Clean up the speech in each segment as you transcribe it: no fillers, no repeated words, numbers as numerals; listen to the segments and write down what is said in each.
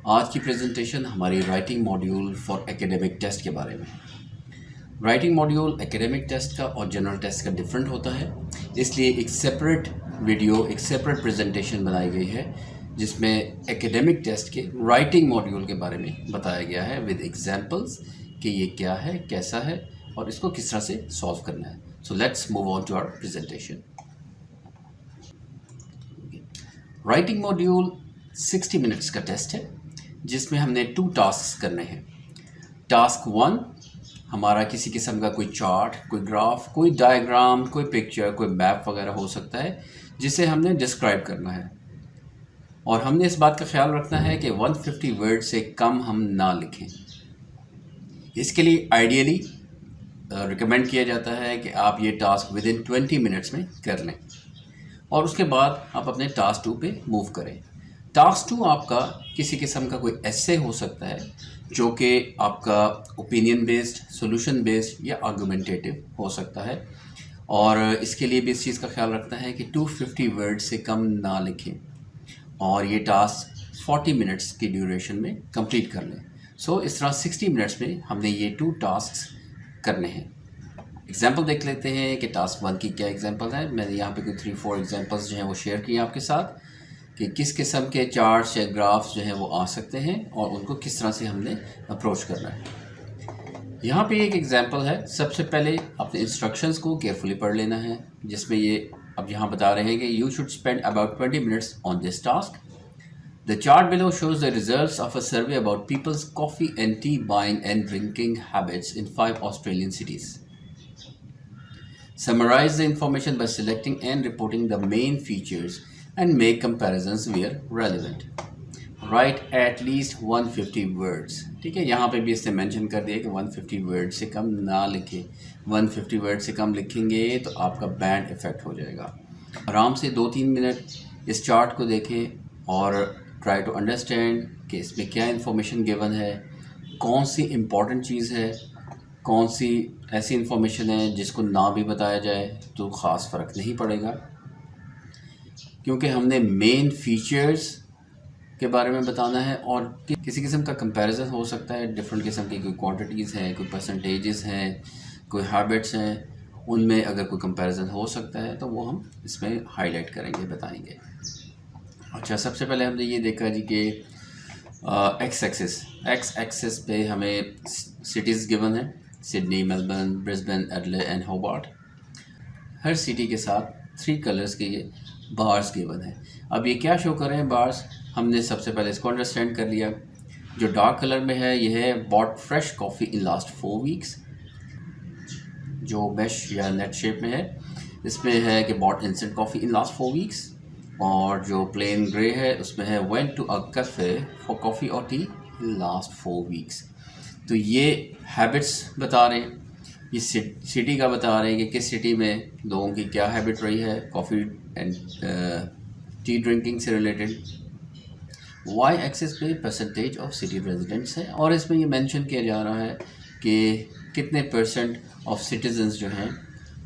आज की प्रेजेंटेशन हमारी writing module for academic test के बारे में। राइटिंग मॉड्यूल एकेडमिक टेस्ट का और जनरल टेस्ट का डिफरेंट होता है, इसलिए एक सेपरेट वीडियो, एक सेपरेट प्रेजेंटेशन बनाई गई है जिसमें एकेडमिक टेस्ट के राइटिंग मॉड्यूल के बारे में बताया गया है विद एग्जांपल्स कि ये क्या है, कैसा है और इसको किस तरह से सॉल्व करना है। So let's move on to our presentation. Writing module 60 minutes का टेस्ट है जिसमें हमने 2 टास्क करने हैं। टास्क 1 हमारा किसी किस्म का कोई चार्ट, कोई ग्राफ, कोई डायग्राम, कोई पिक्चर, कोई मैप वगैरह हो सकता है जिसे हमने डिस्क्राइब करना है और हमने इस बात का ख्याल रखना है कि 150 वर्ड से कम हम ना लिखें। इसके लिए आइडियली रिकमेंड किया जाता है कि आप ये टास्क विद इन 20 मिनट्स में कर लें और उसके बाद आप अपने टास्क 2 पे मूव करें। टास्क 2 आपका किसी किस्म का कोई एसे हो सकता है जो कि आपका ओपिनियन बेस्ड, सॉल्यूशन बेस्ड या आर्गुमेंटेटिव हो सकता है और इसके लिए भी इस चीज़ का ख्याल रखना है कि 250 वर्ड से कम ना लिखें और ये टास्क 40 मिनट्स की ड्यूरेशन में कंप्लीट कर लें। सो इस तरह 60 मिनट्स में हमने ये 2 टास्क करने हैं। एग्जाम्पल देख लेते हैं कि टास्क 1 की क्या एग्जाम्पल है। मैंने यहाँ पे कोई 3-4 एग्जाम्पल्स जो हैं वो शेयर किए आपके साथ कि किस किस्म के चार्ट्स या ग्राफ्स जो हैं वो आ सकते हैं और उनको किस तरह से हमने अप्रोच करना है। यहाँ पे एक एग्जांपल है। सबसे पहले अपने इंस्ट्रक्शंस को केयरफुली पढ़ लेना है जिसमें ये अब यहाँ बता रहे हैं कि you should spend about 20 minutes on this task. The chart below shows the results of a survey about people's coffee and tea buying and drinking habits in 5 Australian cities. Summarize the information by selecting and reporting the main features and make comparisons where relevant. Write at least 150 words. ठीक है, यहाँ पे भी इसने mention कर दिया कि 150 word से कम ना लिखें। 150 वर्ड से कम लिखेंगे तो आपका बैंड इफेक्ट हो जाएगा। आराम से 2-3 मिनट इस चार्ट को देखें और ट्राई टू अंडरस्टैंड कि इसमें क्या इन्फॉर्मेशन गिवन है, कौन सी इम्पॉर्टेंट चीज़ है, कौन सी ऐसी इन्फॉर्मेशन है जिसको ना भी बताया जाए तो ख़ास फ़र्क नहीं पड़ेगा, क्योंकि हमने मेन फीचर्स के बारे में बताना है और किसी किस्म का कंपैरिजन हो सकता है। डिफरेंट किस्म की कोई क्वांटिटीज़ हैं, कोई परसेंटेजेस हैं, कोई हैबिट्स हैं, उनमें अगर कोई कंपैरिजन हो सकता है तो वो हम इसमें हाईलाइट करेंगे, बताएंगे। अच्छा, सबसे पहले हमने ये देखा जी कि एक्स एक्सिस पे हमें सिटीज़ गिवन है, Sydney, Melbourne, Brisbane, Adelaide and Hobart. Her city के साथ 3 कलर्स के ये बार्स गिवन है। अब ये क्या शो कर रहे हैं बार्स, हमने सबसे पहले इसको अंडरस्टैंड कर लिया। जो डार्क कलर में है ये है bought fresh coffee in last 4 weeks, जो मैश या नेट शेप में है इसमें है कि bought instant coffee in last 4 weeks, और जो प्लेन ग्रे है उसमें है went to a cafe for coffee और टी इन लास्ट 4 वीक्स। तो ये हैबिट्स बता रहे हैं, ये सिटी का बता रहे हैं कि किस सिटी में लोगों की क्या हैबिट रही है कॉफ़ी एंड टी ड्रिंकिंग से रिलेटेड। वाई एक्सिस पे परसेंटेज ऑफ सिटी रेजिडेंट्स है और इसमें ये मेंशन किया जा रहा है कि कितने परसेंट ऑफ सिटीजन्स जो हैं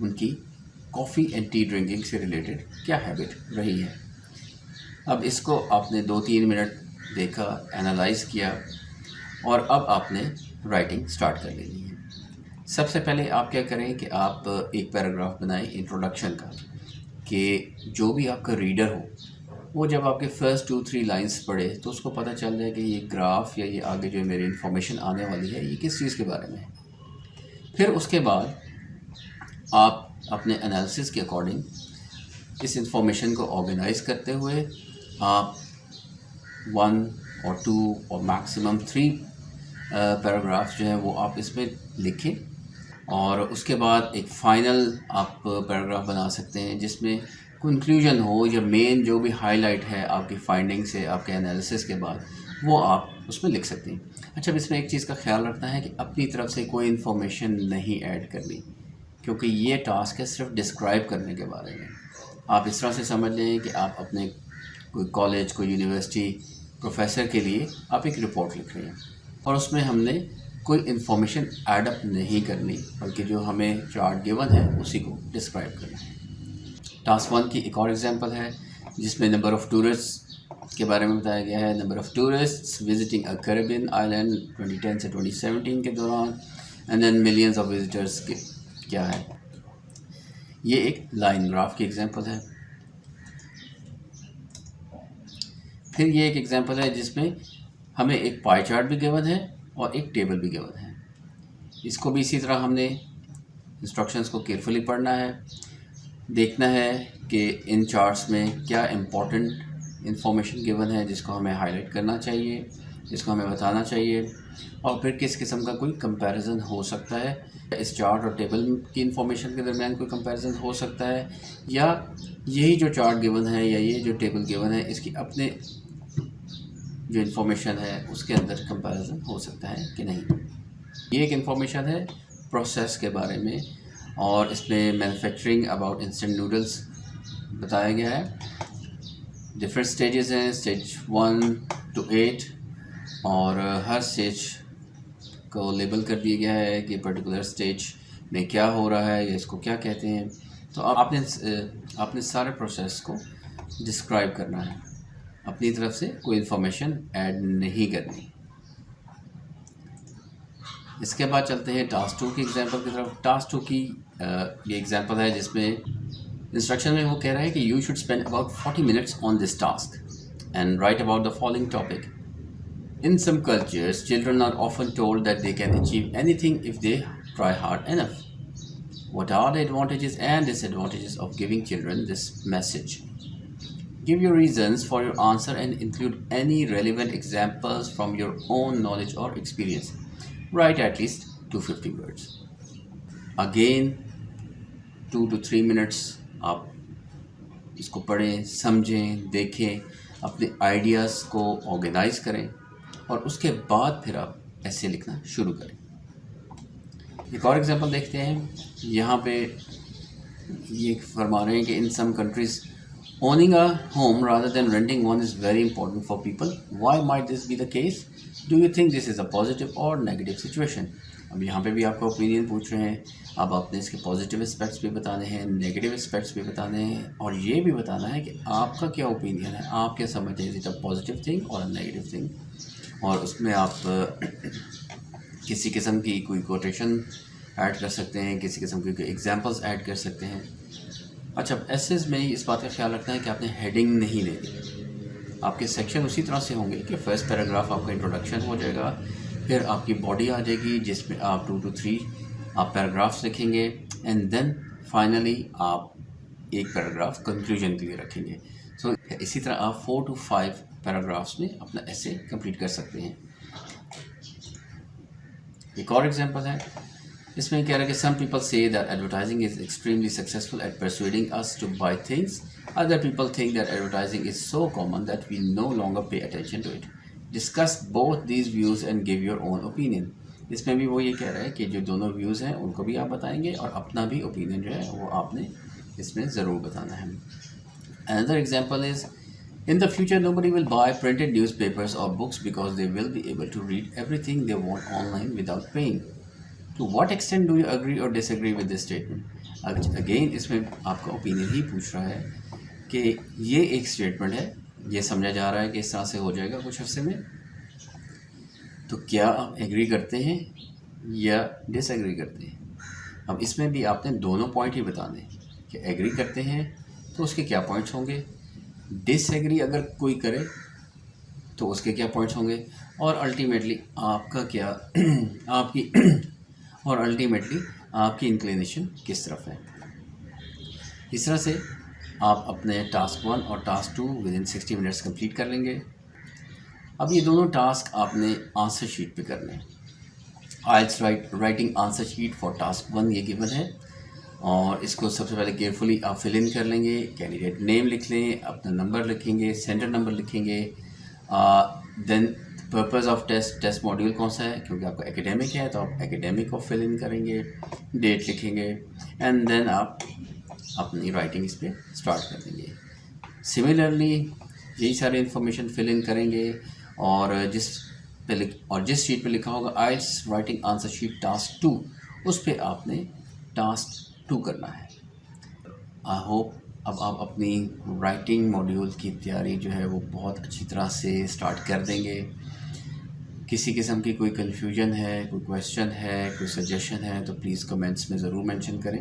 उनकी कॉफ़ी एंड टी ड्रिंकिंग से रिलेटेड क्या हैबिट रही है। अब इसको आपने 2-3 मिनट देखा, एनालाइज़ किया और अब आपने राइटिंग स्टार्ट कर लेनी है। सबसे पहले आप क्या करें कि आप एक पैराग्राफ बनाएं इंट्रोडक्शन का, कि जो भी आपका रीडर हो वो जब आपके फर्स्ट 2-3 लाइंस पढ़े तो उसको पता चल जाए कि ये ग्राफ या ये आगे जो मेरी इन्फॉर्मेशन आने वाली है ये किस चीज़ के बारे में है। फिर उसके बाद आप अपने एनालिसिस के अकॉर्डिंग इस इंफॉर्मेशन को ऑर्गेनाइज करते हुए आप 1 और 2 और मैक्सिमम 3 पैराग्राफ जो है वो आप इसमें लिखें और उसके बाद एक फ़ाइनल आप पैराग्राफ बना सकते हैं जिसमें कंक्लूजन हो या मेन जो भी हाईलाइट है आपकी फाइंडिंग से, आपके एनालिसिस के बाद, वो आप उसमें लिख सकते हैं। अच्छा, अब इसमें एक चीज़ का ख्याल रखना है कि अपनी तरफ से कोई इन्फॉर्मेशन नहीं ऐड करनी, क्योंकि ये टास्क है सिर्फ डिस्क्राइब करने के बारे में। आप इस तरह से समझ लें कि आप अपने कोई कॉलेज, कोई यूनिवर्सिटी प्रोफेसर के लिए आप एक रिपोर्ट लिख रहे हैं और उसमें हमने कोई इन्फॉर्मेशन ऐड अप नहीं करनी, बल्कि जो हमें चार्ट गिवन है उसी को डिस्क्राइब करना है। टास्क 1 की एक और एग्जांपल है जिसमें नंबर ऑफ़ टूरिस्ट के बारे में बताया गया है। Number of tourists visiting a Caribbean island 2010 से 2017 के दौरान, and then millions of visitors के क्या है। ये एक लाइन ग्राफ की एग्जांपल है। फिर ये एक एग्जांपल है जिसमें हमें एक पाई चार्ट भी गिवन है और एक टेबल भी गिवन है। इसको भी इसी तरह हमने इंस्ट्रक्शंस को केयरफुली पढ़ना है, देखना है कि इन चार्ट्स में क्या इम्पोर्टेंट इंफॉर्मेशन गिवन है जिसको हमें हाईलाइट करना चाहिए, जिसको हमें बताना चाहिए, और फिर किस किस्म का कोई कंपैरिजन हो सकता है। इस चार्ट और टेबल की इंफॉर्मेशन के दरमियान कोई कंपैरिजन हो सकता है, या यही जो चार्ट गिवन है या ये जो टेबल गिवन है इसकी अपने जो इन्फॉर्मेशन है उसके अंदर कंपैरिजन हो सकता है कि नहीं। ये एक इन्फॉर्मेशन है प्रोसेस के बारे में, और इसमें मैन्युफैक्चरिंग अबाउट इंस्टेंट नूडल्स बताया गया है। डिफरेंट स्टेजेस हैं, स्टेज 1 to 8, और हर स्टेज को लेबल कर दिया गया है कि पर्टिकुलर स्टेज में क्या हो रहा है या इसको क्या कहते हैं। तो आपने सारे प्रोसेस को डिस्क्राइब करना है, अपनी तरफ से कोई इन्फॉर्मेशन ऐड नहीं करनी। इसके बाद चलते हैं टास्क 2 की एग्जांपल की तरफ। टास्क 2 की ये एग्जांपल है जिसमें इंस्ट्रक्शन में वो कह रहा है कि you should spend about 40 minutes on this task and right about the following topic. In some cultures, children are often told that they can achieve anything if they try hard enough. What are the advantages and disadvantages of giving children this message? Give your reasons for your answer and include any relevant examples from your own knowledge or experience. Write at least 250 words. Again, 2 to 3 minutes आप इसको पढ़ें, समझें, देखें, अपने ideas को organise करें और उसके बाद फिर आप ऐसे लिखना शुरू करें। एक और एग्जांपल देखते हैं। यहाँ पे ये फरमा रहे हैं कि in some countries owning a home rather than renting one is very important for people. Why might this be the case? Do you think this is a positive or negative situation? अब यहाँ पे भी आपका opinion पूछ रहे हैं। अब आपने इसके पॉजिटिव एस्पेक्ट्स भी बताने हैं, नेगेटिव एस्पेक्ट्स भी बताने हैं, और ये भी बताना है कि आपका क्या ओपिनियन है, आप क्या समझते हैं, is it a positive thing और अ नेगेटिव थिंग। और उसमें आप किसी किस्म की कोई कोटेशन ऐड कर सकते हैं, किसी किस्म के एग्जांपल्स ऐड कर सकते हैं। अच्छा, एसेस में इस बात का ख्याल रखना है कि आपने हेडिंग नहीं लेनी। आपके सेक्शन उसी तरह से होंगे कि फर्स्ट पैराग्राफ आपका इंट्रोडक्शन हो जाएगा, फिर आपकी बॉडी आ जाएगी जिसमें आप 2 to 3 आप पैराग्राफ्स लिखेंगे, एंड देन फाइनली आप एक पैराग्राफ कंक्लूजन के लिए रखेंगे। सो इसी तरह आप 4 to 5 पैराग्राफ्स में अपना ऐसे कंप्लीट कर सकते हैं। एक और एग्जांपल है, इसमें कह रहा है कि some people say that advertising is extremely successful at परsuading us to buy things. Other people think that advertising is so common that we no longer pay attention to it. Discuss both these views and give your own opinion. इसमें भी वो ये कह रहा है कि जो दोनों व्यूज़ हैं उनको भी आप बताएंगे और अपना भी ओपिनियन जो है वो आपने इसमें ज़रूर बताना है। Another example is, in the future nobody will buy printed newspapers or books because they will be able to read everything they want online without paying. To what extent do you agree or disagree with this statement? Again, इसमें आपका opinion ही पूछ रहा है कि ये एक statement है, ये समझा जा रहा है कि इस तरह से हो जाएगा कुछ अर्से में, तो क्या आप एग्री करते हैं या डिसएग्री करते हैं। अब इसमें भी आपने दोनों पॉइंट ही बताने कि एग्री करते हैं तो उसके क्या पॉइंट्स होंगे, डिसएग्री अगर कोई करे तो उसके क्या पॉइंट्स होंगे, और अल्टीमेटली आपका क्या आपकी इंक्लिनेशन किस तरफ है। इस तरह से आप अपने टास्क 1 और टास्क 2 विदिन 60 मिनट्स कंप्लीट कर लेंगे। अब ये दोनों टास्क आपने आंसर शीट पे करने हैं। IELTS writing answer sheet for task 1 ये गिवन है, और इसको सबसे पहले केयरफुली आप फिल इन कर लेंगे। कैंडिडेट नेम लिख लें, अपना नंबर लिखेंगे, सेंटर नंबर लिखेंगे, then purpose of test module कौन सा है, क्योंकि आपका एकेडमिक है तो आप एकेडमिक को फिल इन करेंगे, डेट लिखेंगे, एंड देन आप अपनी राइटिंग इस पर स्टार्ट कर देंगे। सिमिलरली यही सारे इन्फॉर्मेशन फिल इन करेंगे, और जिस शीट पे लिखा होगा आइल्स राइटिंग आंसर शीट टास्क 2, उस पर आपने टास्क 2 करना है। आई होप अब आप अपनी राइटिंग मॉड्यूल की तैयारी जो है वो बहुत अच्छी तरह से स्टार्ट कर देंगे। किसी किस्म की कोई कन्फ्यूजन है, कोई क्वेश्चन है, कोई सजेशन है तो प्लीज़ कमेंट्स में ज़रूर मेंशन करें।